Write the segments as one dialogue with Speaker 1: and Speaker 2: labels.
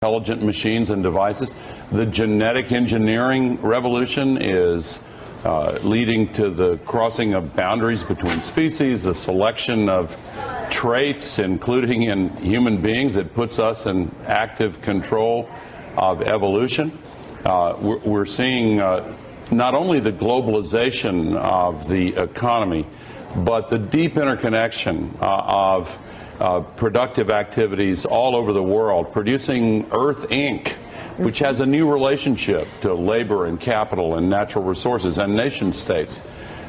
Speaker 1: intelligent machines and devices. The genetic engineering revolution is leading to the crossing of boundaries between species, the selection of traits, including in human beings, that puts us in active control of evolution. We're seeing not only the globalization of the economy, but the deep interconnection of productive activities all over the world, producing Earth Inc., which has a new relationship to labor and capital and natural resources and nation states.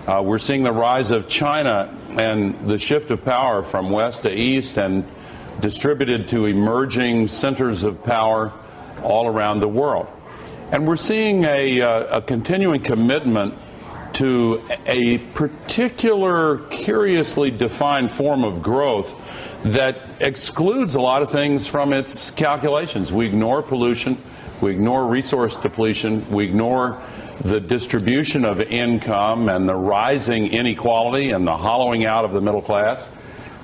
Speaker 1: We're seeing the rise of China and the shift of power from west to east and distributed to emerging centers of power all around the world. And we're seeing a continuing commitment to a particular, curiously defined form of growth that excludes a lot of things from its calculations. We ignore pollution, we ignore resource depletion, we ignore the distribution of income and the rising inequality and the hollowing out of the middle class.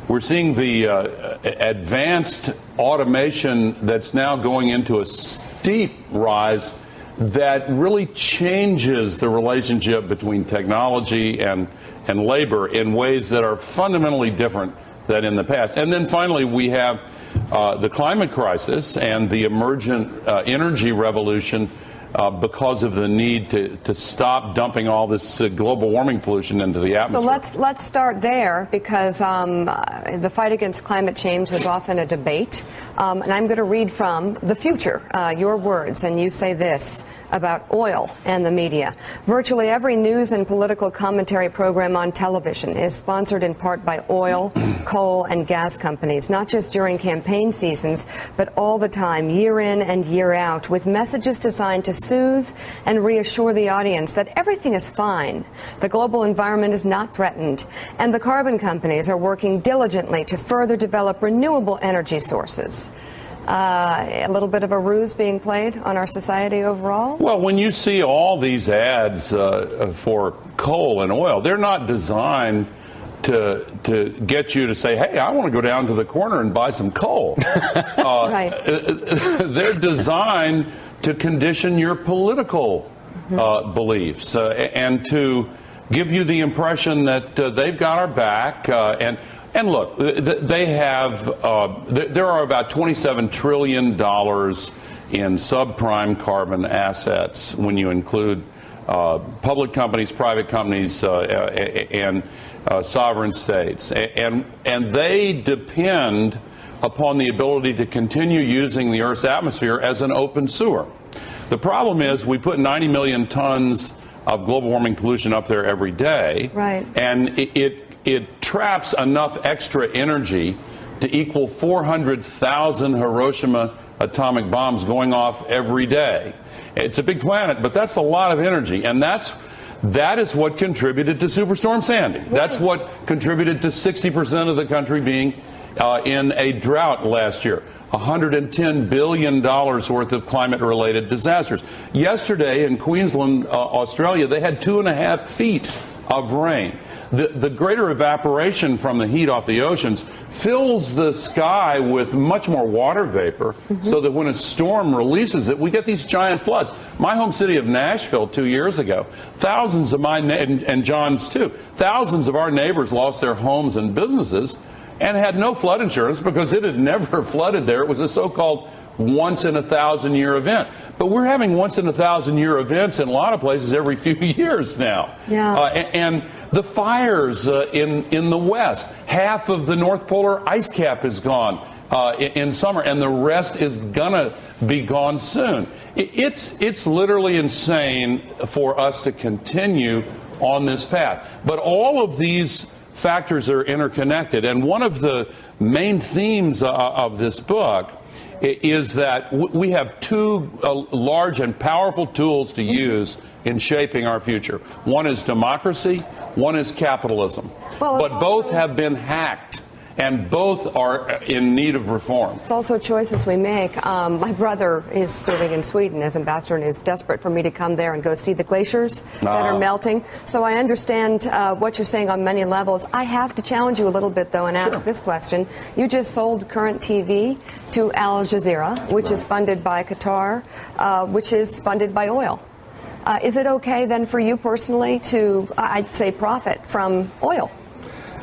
Speaker 1: We're seeing the advanced automation that's now going into a steep rise that really changes the relationship between technology and labor in ways that are fundamentally different than in the past. And then finally, we have the climate crisis and the emergent energy revolution because of the need to stop dumping all this global warming pollution into the atmosphere.
Speaker 2: So let's start there, because the fight against climate change is often a debate. And I'm going to read from The Future, your words, and you say this about oil and the media. Virtually every news and political commentary program on television is sponsored in part by oil, coal, and gas companies, not just during campaign seasons, but all the time, year in and year out, with messages designed to soothe and reassure the audience that everything is fine, the global environment is not threatened, and the carbon companies are working diligently to further develop renewable energy sources. A little bit of a ruse being played on our society overall?
Speaker 1: Well, when you see all these ads for coal and oil, they're not designed to get you to say, hey, I want to go down to the corner and buy some coal.
Speaker 2: Right.
Speaker 1: They're designed to condition your political beliefs and to give you the impression that they've got our back. And look, they have, there are about $27 trillion in subprime carbon assets when you include public companies, private companies, and sovereign states. And they depend upon the ability to continue using the Earth's atmosphere as an open sewer. The problem is we put 90 million tons of global warming pollution up there every day.
Speaker 2: Right.
Speaker 1: And it traps enough extra energy to equal 400,000 Hiroshima atomic bombs going off every day. It's a big planet, but that's a lot of energy. And that is what contributed to Superstorm Sandy. Right. That's what contributed to 60% of the country being in a drought last year. $110 billion worth of climate-related disasters. Yesterday in Queensland, Australia, they had 2.5 feet of rain. The greater evaporation from the heat off the oceans fills the sky with much more water vapor, so that when a storm releases it, we get these giant floods. My home city of Nashville 2 years ago, thousands of and John's too, thousands of our neighbors lost their homes and businesses and had no flood insurance because it had never flooded there. It was a so-called once-in-a-thousand-year event. But we're having once-in-a-thousand-year events in a lot of places every few years now.
Speaker 2: Yeah.
Speaker 1: And the fires in the West, half of the North Polar ice cap is gone in summer, and the rest is gonna be gone soon. It's literally insane for us to continue on this path. But all of these factors are interconnected, and one of the main themes of this book is that we have two large and powerful tools to use in shaping our future. One is democracy, one is capitalism. But both have been hacked. and both are in need of reform.
Speaker 2: It's also choices we make. My brother is serving in Sweden as ambassador and is desperate for me to come there and go see the glaciers that are melting. So I understand what you're saying on many levels. I have to challenge you a little bit, though, and ask this question. You just sold Current TV to Al Jazeera, which is funded by Qatar, which is funded by oil. Is it okay then for you personally to, I'd say, profit from oil?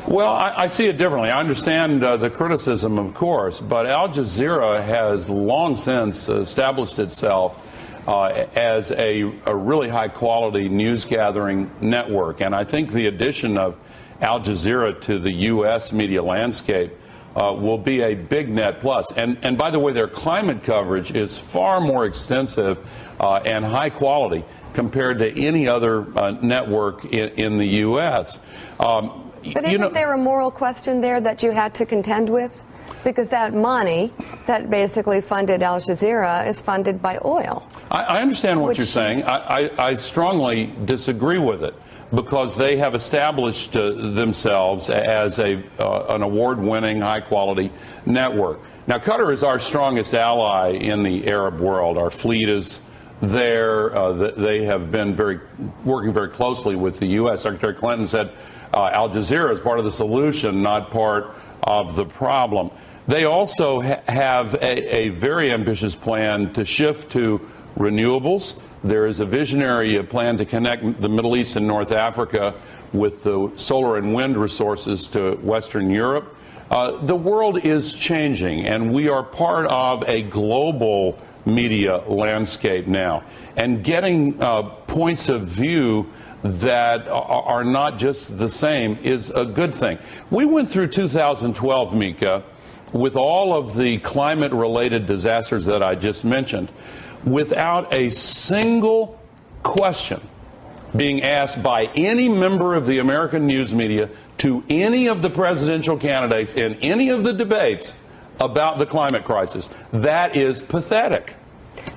Speaker 1: Well, I see it differently. I understand the criticism, of course, but Al Jazeera has long since established itself as a really high-quality news-gathering network. And I think the addition of Al Jazeera to the U.S. media landscape will be a big net plus. And by the way, their climate coverage is far more extensive and high quality compared to any other network in the U.S.
Speaker 2: But isn't there a moral question there that you had to contend with? Because that money that basically funded Al Jazeera is funded by oil.
Speaker 1: I understand what you're saying. I strongly disagree with it, because they have established themselves as an award-winning, high-quality network. Now, Qatar is our strongest ally in the Arab world. Our fleet is there. They have been working very closely with the U.S. Secretary Clinton said Al Jazeera is part of the solution, not part of the problem. They also have a very ambitious plan to shift to renewables. There is a visionary plan to connect the Middle East and North Africa with the solar and wind resources to Western Europe. The world is changing, and we are part of a global media landscape now. And getting points of view that are not just the same is a good thing. We went through 2012, Mika, with all of the climate-related disasters that I just mentioned, without a single question being asked by any member of the American news media to any of the presidential candidates in any of the debates about the climate crisis. That is pathetic.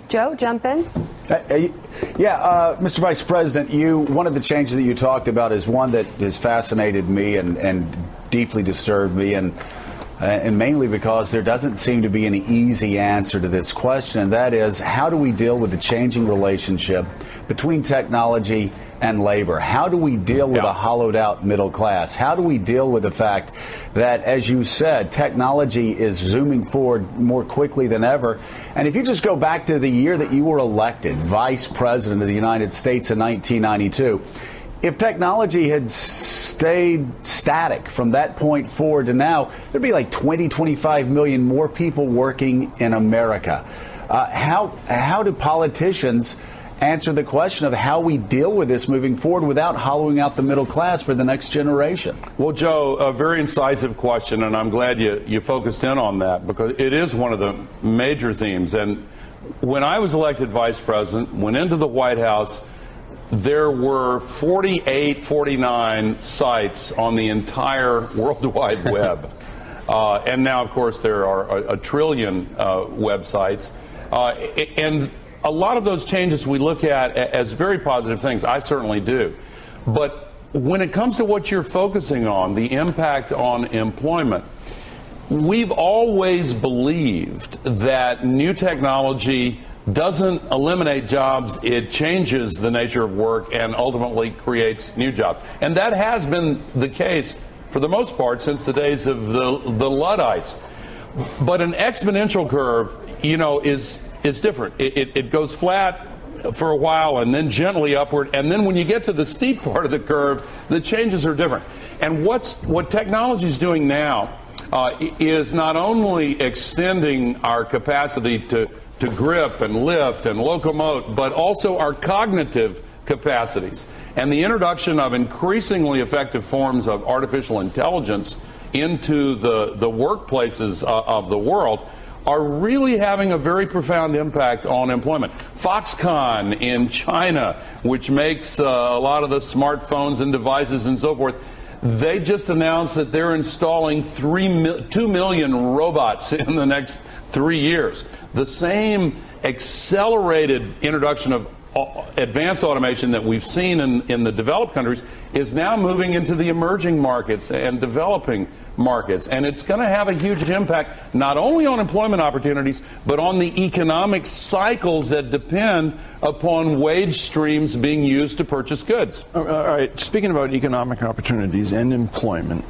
Speaker 2: Joe, jump in.
Speaker 3: Mr. Vice President, one of the changes that you talked about is one that has fascinated me and deeply disturbed me, and mainly because there doesn't seem to be any easy answer to this question, and that is, how do we deal with the changing relationship between technology and labor? How do we deal with a hollowed out middle class? How do we deal with the fact that, as you said, technology is zooming forward more quickly than ever? And if you just go back to the year that you were elected Vice President of the United States in 1992, if technology had stayed static from that point forward to now, there'd be like 20, 25 million more people working in America. How do politicians answer the question of how we deal with this moving forward without hollowing out the middle class for the next generation?
Speaker 1: Well, Joe, a very incisive question, and I'm glad you focused in on that, because it is one of the major themes. And when I was elected vice president, went into the White House, there were 48, 49 sites on the entire World Wide Web. And now, of course, there are a trillion websites. And a lot of those changes we look at as very positive things. I certainly do. But when it comes to what you're focusing on, the impact on employment, we've always believed that new technology doesn't eliminate jobs, it changes the nature of work and ultimately creates new jobs. And that has been the case for the most part since the days of the Luddites. But an exponential curve, is different. It goes flat for a while and then gently upward, and then when you get to the steep part of the curve, the changes are different. And what technology is doing now is not only extending our capacity to grip and lift and locomote, but also our cognitive capacities. And the introduction of increasingly effective forms of artificial intelligence into the workplaces of the world are really having a very profound impact on employment. Foxconn in China, which makes a lot of the smartphones and devices and so forth, they just announced that they're installing 2 million robots in the next 3 years. The same accelerated introduction of advanced automation that we've seen in the developed countries is now moving into the emerging markets and developing markets. And it's going to have a huge impact not only on employment opportunities, but on the economic cycles that depend upon wage streams being used to purchase goods.
Speaker 4: All right. Speaking about economic opportunities and employment,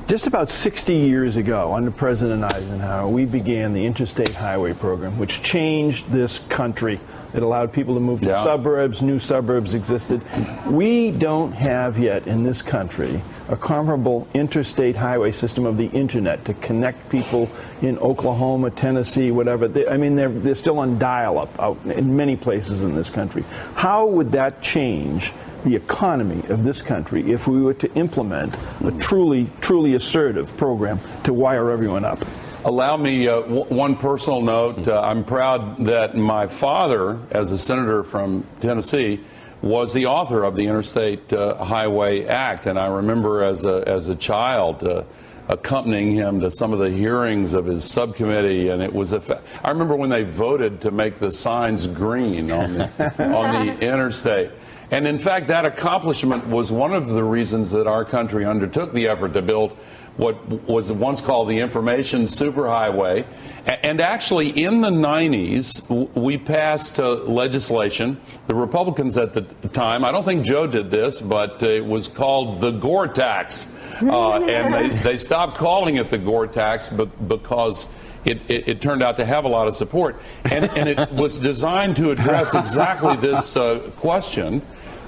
Speaker 4: just about 60 years ago, under President Eisenhower, we began the Interstate Highway Program, which changed this country. It allowed people to move to suburbs. New suburbs existed. We don't have yet in this country a comparable interstate highway system of the internet to connect people in Oklahoma, Tennessee, whatever. They're still on dial-up out in many places in this country. How would that change the economy of this country if we were to implement a truly assertive program to wire everyone up?
Speaker 1: Allow me one personal note. I'm proud that my father, as a senator from Tennessee, was the author of the Interstate Highway Act. And I remember as a child accompanying him to some of the hearings of his subcommittee. And it was I remember when they voted to make the signs green on the interstate. And in fact, that accomplishment was one of the reasons that our country undertook the effort to build what was once called the Information Superhighway. And actually, in the 90s, we passed legislation. The Republicans at the time, I don't think Joe did this, but it was called the Gore tax. And they stopped calling it the Gore tax because it turned out to have a lot of support. And it was designed to address exactly this question,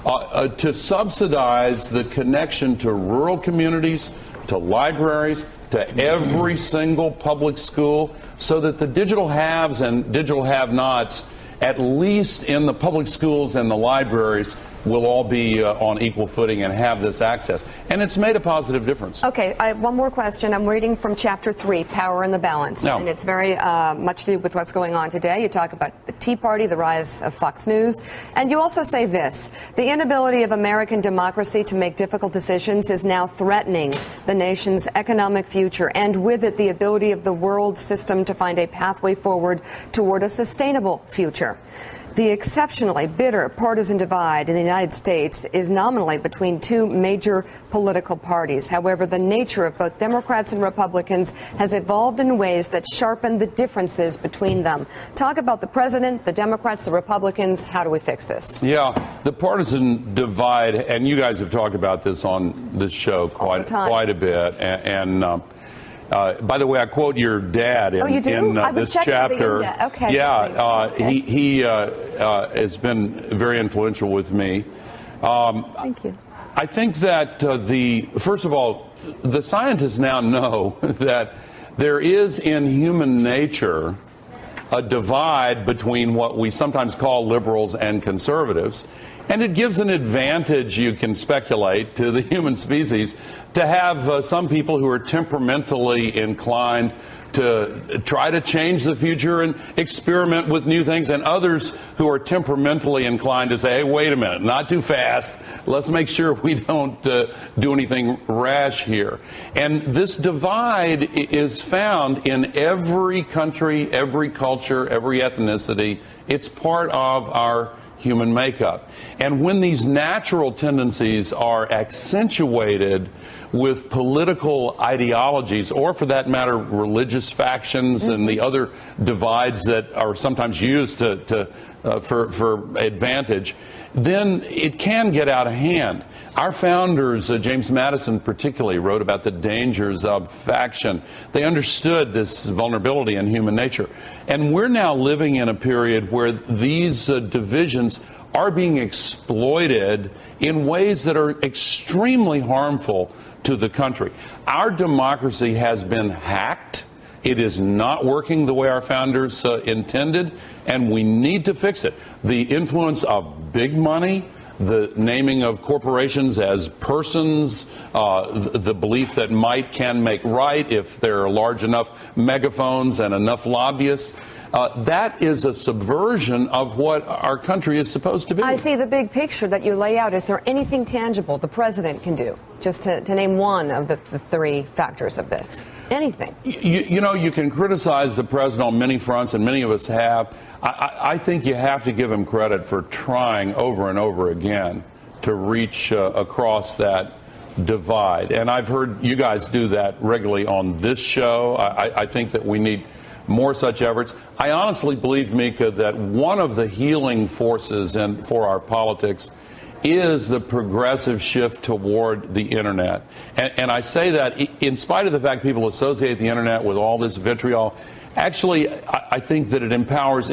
Speaker 1: to subsidize the connection to rural communities, to libraries, to every single public school, so that the digital haves and digital have-nots, at least in the public schools and the libraries, will all be on equal footing and have this access. And it's made a positive difference.
Speaker 2: Okay, one more question. I'm reading from Chapter 3, Power and the Balance.
Speaker 1: No.
Speaker 2: And it's very much to do with what's going on today. You talk about the Tea Party, the rise of Fox News. And you also say this: the inability of American democracy to make difficult decisions is now threatening the nation's economic future, and with it, the ability of the world system to find a pathway forward toward a sustainable future. The exceptionally bitter partisan divide in the United States is nominally between two major political parties. However, the nature of both Democrats and Republicans has evolved in ways that sharpen the differences between them. Talk about the president, the Democrats, the Republicans. How do we fix this?
Speaker 1: Yeah, the partisan divide, and you guys have talked about this on this show quite a bit. By the way, I quote your dad in this chapter.
Speaker 2: Okay.
Speaker 1: Yeah, he has been very influential with me.
Speaker 2: Thank you.
Speaker 1: I think that first of all, the scientists now know that there is in human nature a divide between what we sometimes call liberals and conservatives. And it gives an advantage, you can speculate, to the human species to have some people who are temperamentally inclined to try to change the future and experiment with new things, and others who are temperamentally inclined to say, hey, wait a minute, not too fast. Let's make sure we don't do anything rash here. And this divide is found in every country, every culture, every ethnicity. It's part of our human makeup. And when these natural tendencies are accentuated with political ideologies, or for that matter, religious factions and the other divides that are sometimes used for advantage, then it can get out of hand. Our founders, James Madison particularly, wrote about the dangers of faction. They understood this vulnerability in human nature. And we're now living in a period where these divisions are being exploited in ways that are extremely harmful to the country. Our democracy has been hacked. It is not working the way our founders intended, and we need to fix it. The influence of big money, the naming of corporations as persons, the belief that might can make right if there are large enough megaphones and enough lobbyists. That is a subversion of what our country is supposed to be.
Speaker 2: I see the big picture that you lay out. Is there anything tangible the president can do, just to name one of the three factors of this? anything.
Speaker 1: You know, you can criticize the president on many fronts, and many of us have. I think you have to give him credit for trying over and over again to reach across that divide. And I've heard you guys do that regularly on this show. I think that we need more such efforts. I honestly believe, Mika, that one of the healing forces for our politics is the progressive shift toward the internet. And I say that in spite of the fact people associate the internet with all this vitriol. Actually, I think that it empowers